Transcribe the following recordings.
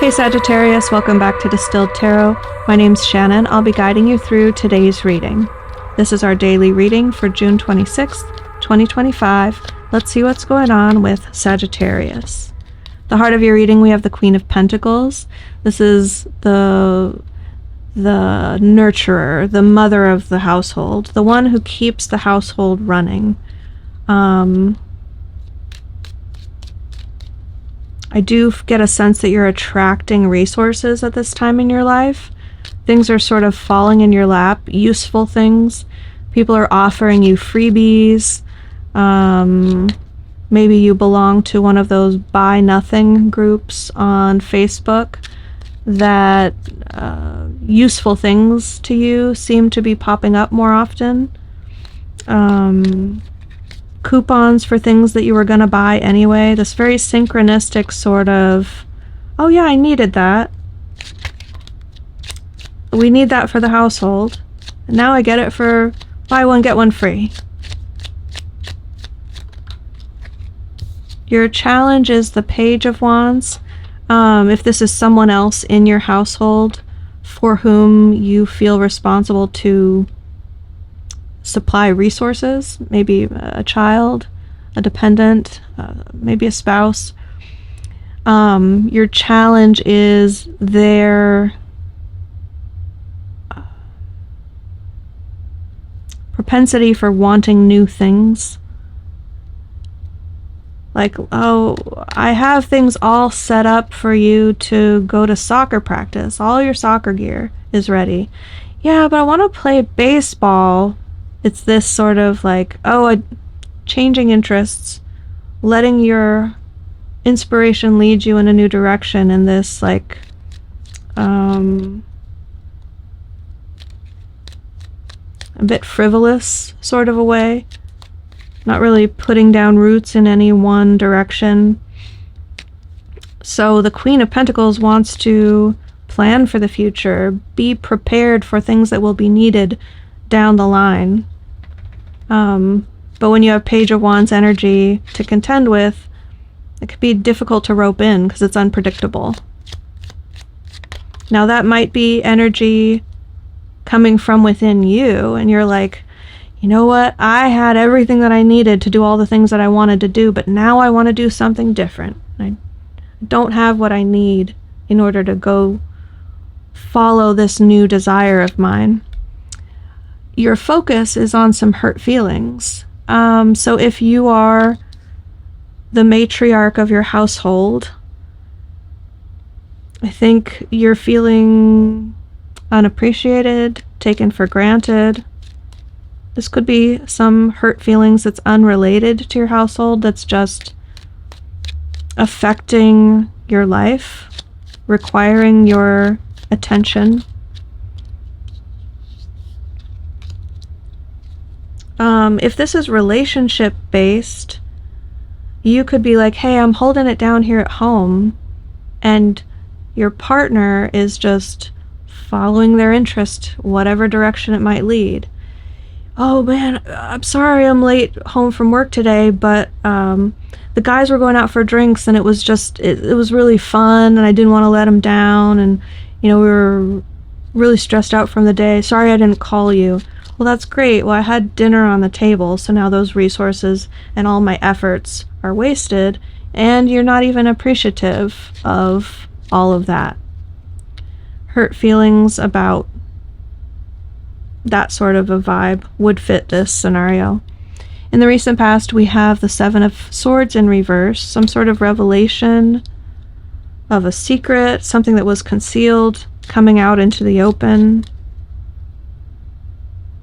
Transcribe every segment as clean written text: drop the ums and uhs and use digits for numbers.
Hey Sagittarius, welcome back to Distilled Tarot. My name's Shannon. I'll be guiding you through today's reading. This is our daily reading for June 26th, 2025. Let's see what's going on with Sagittarius. The heart of your reading, we have the Queen of Pentacles. This is the nurturer, the mother of the household, the one who keeps the household running. I do get a sense that you're attracting resources at this time in your life. Things are sort of falling in your lap, useful things. People are offering you freebies. Maybe you belong to one of those buy nothing groups on Facebook that useful things to you seem to be popping up more often. Coupons for things that you were going to buy anyway. This very synchronistic sort of, oh yeah, I needed that. We need that for the household. And now I get it for buy one, get one free. Your challenge is the Page of Wands. If this is someone else in your household for whom you feel responsible to supply resources, maybe a child, a dependent, maybe a spouse. Your challenge is their propensity for wanting new things. Like, oh, I have things all set up for you to go to soccer practice. All your soccer gear is ready. Yeah, but I want to play baseball. It's this sort of like, changing interests, letting your inspiration lead you in a new direction in this like a bit frivolous sort of a way. Not really putting down roots in any one direction. So the Queen of Pentacles wants to plan for the future, be prepared for things that will be needed down the line. But when you have Page of Wands energy to contend with, it could be difficult to rope in because it's unpredictable. Now that might be energy coming from within you, and you're like, you know what? I had everything that I needed to do all the things that I wanted to do, but now I want to do something different. I don't have what I need in order to go follow this new desire of mine. Your focus is on some hurt feelings. So if you are the matriarch of your household, I think you're feeling unappreciated, taken for granted. This could be some hurt feelings that's unrelated to your household, that's just affecting your life, requiring your attention. If this is relationship based, you could be like, hey, I'm holding it down here at home, and your partner is just following their interest, whatever direction it might lead. Oh man, I'm sorry I'm late home from work today, but the guys were going out for drinks and it was just, it was really fun and I didn't want to let them down, and we were really stressed out from the day. Sorry I didn't call you. Well, that's great. Well, I had dinner on the table, so now those resources and all my efforts are wasted, and you're not even appreciative of all of that. Hurt feelings about that sort of a vibe would fit this scenario. In the recent past, we have the Seven of Swords in reverse, some sort of revelation of a secret, something that was concealed, coming out into the open.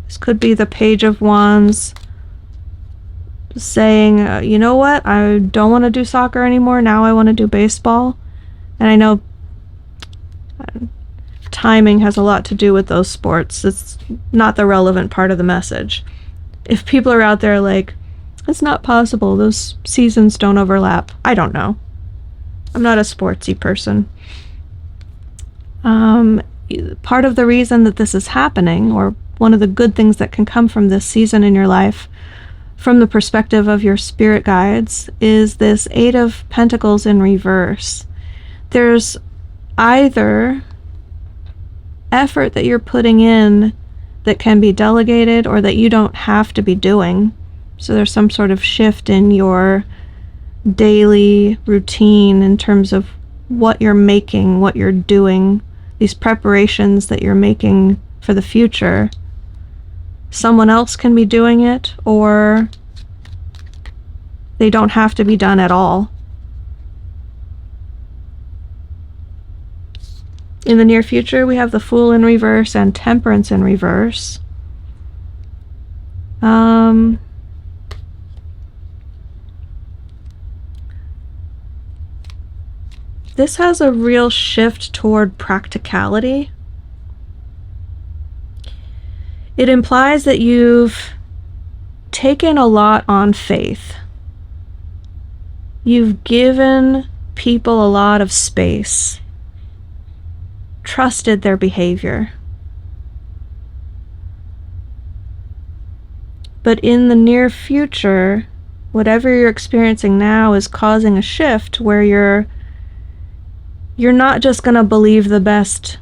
This could be the Page of Wands saying, you know what, I don't want to do soccer anymore, now I want to do baseball. And I know timing has a lot to do with those sports. It's not the relevant part of the message. If people are out there like, it's not possible, those seasons don't overlap, I don't know. I'm not a sportsy person. Part of the reason that this is happening, or one of the good things that can come from this season in your life, from the perspective of your spirit guides, is this Eight of Pentacles in reverse. There's either effort that you're putting in that can be delegated or that you don't have to be doing. So there's some sort of shift in your daily routine in terms of what you're making, what you're doing, these preparations that you're making for the future. Someone else can be doing it, or they don't have to be done at all. In the near future, we have the Fool in reverse and Temperance in reverse. This has a real shift toward practicality. It implies that you've taken a lot on faith. You've given people a lot of space, trusted their behavior. But in the near future, whatever you're experiencing now is causing a shift where you're not just going to believe the best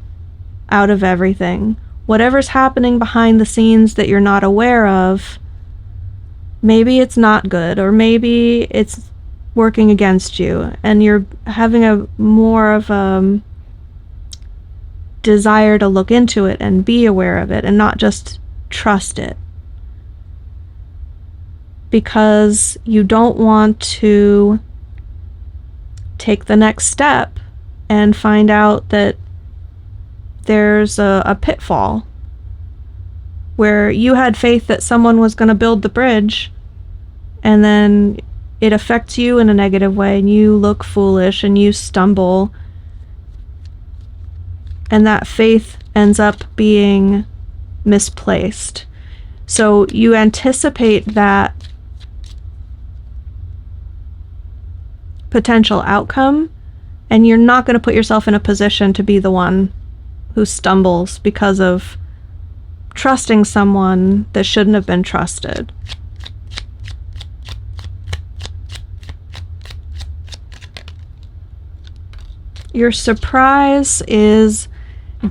out of everything. Whatever's happening behind the scenes that you're not aware of, maybe it's not good, or maybe it's working against you, and you're having a more of a desire to look into it and be aware of it and not just trust it, because you don't want to take the next step and find out that there's a pitfall where you had faith that someone was going to build the bridge, and then it affects you in a negative way and you look foolish and you stumble, and that faith ends up being misplaced. So you anticipate that potential outcome, and you're not going to put yourself in a position to be the one who stumbles because of trusting someone that shouldn't have been trusted. Your surprise is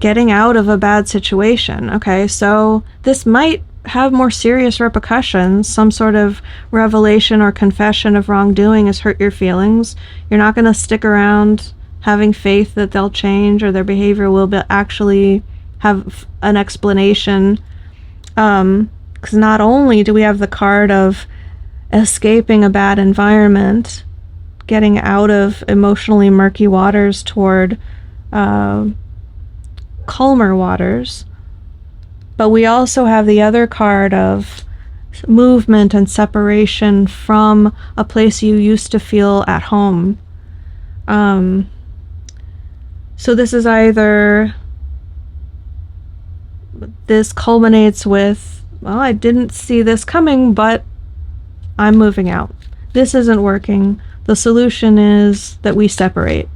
getting out of a bad situation. Okay, so this might have more serious repercussions. Some sort of revelation or confession of wrongdoing has hurt your feelings. You're not going to stick around having faith that they'll change or their behavior will actually have an explanation. Because not only do we have the card of escaping a bad environment, getting out of emotionally murky waters toward calmer waters, but we also have the other card of movement and separation from a place you used to feel at home. So this is either, this culminates with, well, I didn't see this coming, but I'm moving out. This isn't working. The solution is that we separate.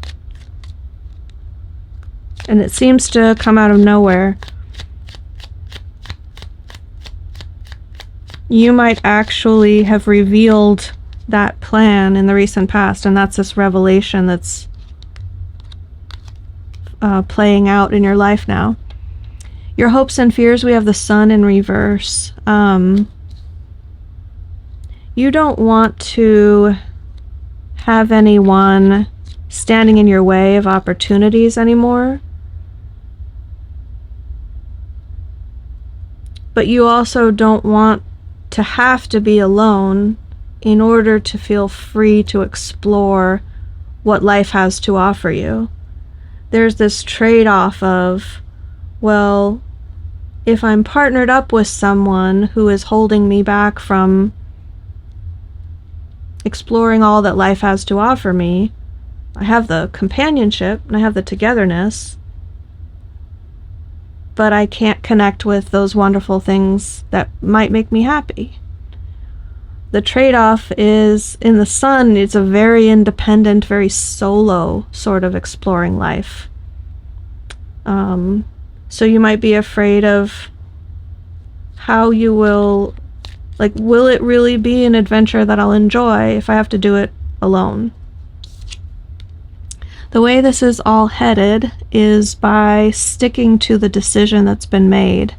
And it seems to come out of nowhere. You might actually have revealed that plan in the recent past, and that's this revelation that's playing out in your life now. Your hopes and fears, we have the Sun in reverse. You don't want to have anyone standing in your way of opportunities anymore. But you also don't want to have to be alone in order to feel free to explore what life has to offer you. There's this trade-off of, well, if I'm partnered up with someone who is holding me back from exploring all that life has to offer me, I have the companionship and I have the togetherness, but I can't connect with those wonderful things that might make me happy. The trade-off is, in the Sun, it's a very independent, very solo sort of exploring life. So you might be afraid of how you will, like, will it really be an adventure that I'll enjoy if I have to do it alone? The way this is all headed is by sticking to the decision that's been made.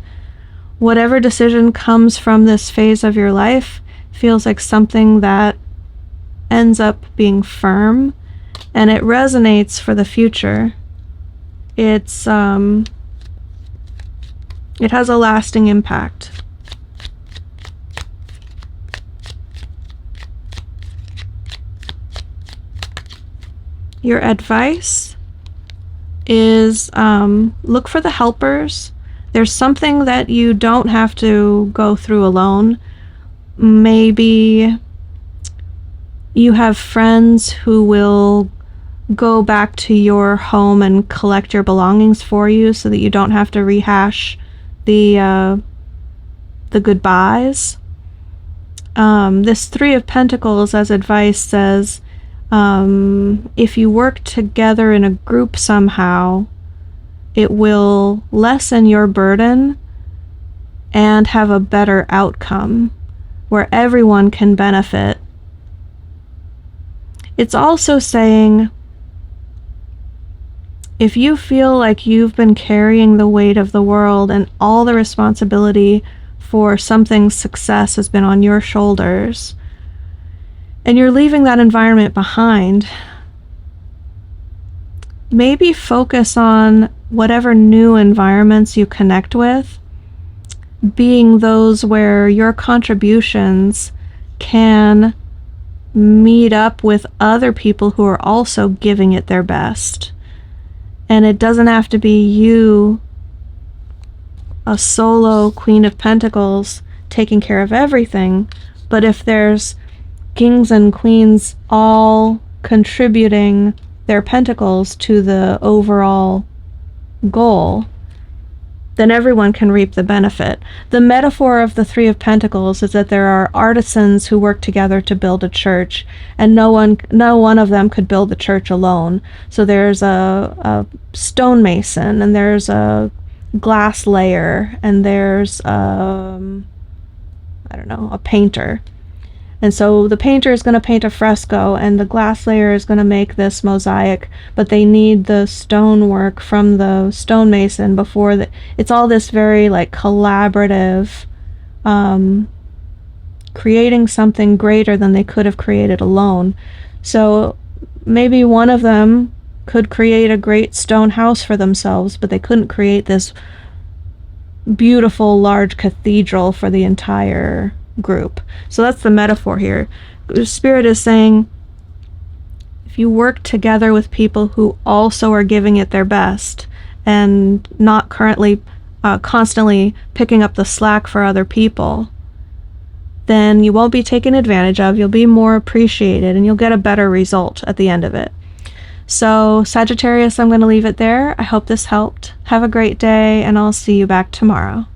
Whatever decision comes from this phase of your life feels like something that ends up being firm, and it resonates for the future. It has a lasting impact. Your advice is look for the helpers. There's something that you don't have to go through alone. Maybe you have friends who will go back to your home and collect your belongings for you so that you don't have to rehash the goodbyes. This Three of Pentacles as advice says, if you work together in a group somehow, it will lessen your burden and have a better outcome where everyone can benefit. It's also saying, if you feel like you've been carrying the weight of the world and all the responsibility for something's success has been on your shoulders, and you're leaving that environment behind, maybe focus on whatever new environments you connect with, being those where your contributions can meet up with other people who are also giving it their best. And it doesn't have to be you, a solo Queen of Pentacles, taking care of everything, but if there's kings and queens all contributing their pentacles to the overall goal, then everyone can reap the benefit. The metaphor of the Three of Pentacles is that there are artisans who work together to build a church, and no one of them could build the church alone. So there's a stonemason, and there's a glass layer, and there's a painter. And so the painter is going to paint a fresco, and the glass layer is going to make this mosaic, but they need the stonework from the stonemason before it's all this very like collaborative, creating something greater than they could have created alone. So maybe one of them could create a great stone house for themselves, but they couldn't create this beautiful large cathedral for the entire group. So that's the metaphor here. Spirit is saying, if you work together with people who also are giving it their best and not currently constantly picking up the slack for other people, then you won't be taken advantage of, you'll be more appreciated, and you'll get a better result at the end of it. So Sagittarius, I'm going to leave it there. I hope this helped. Have a great day, and I'll see you back tomorrow.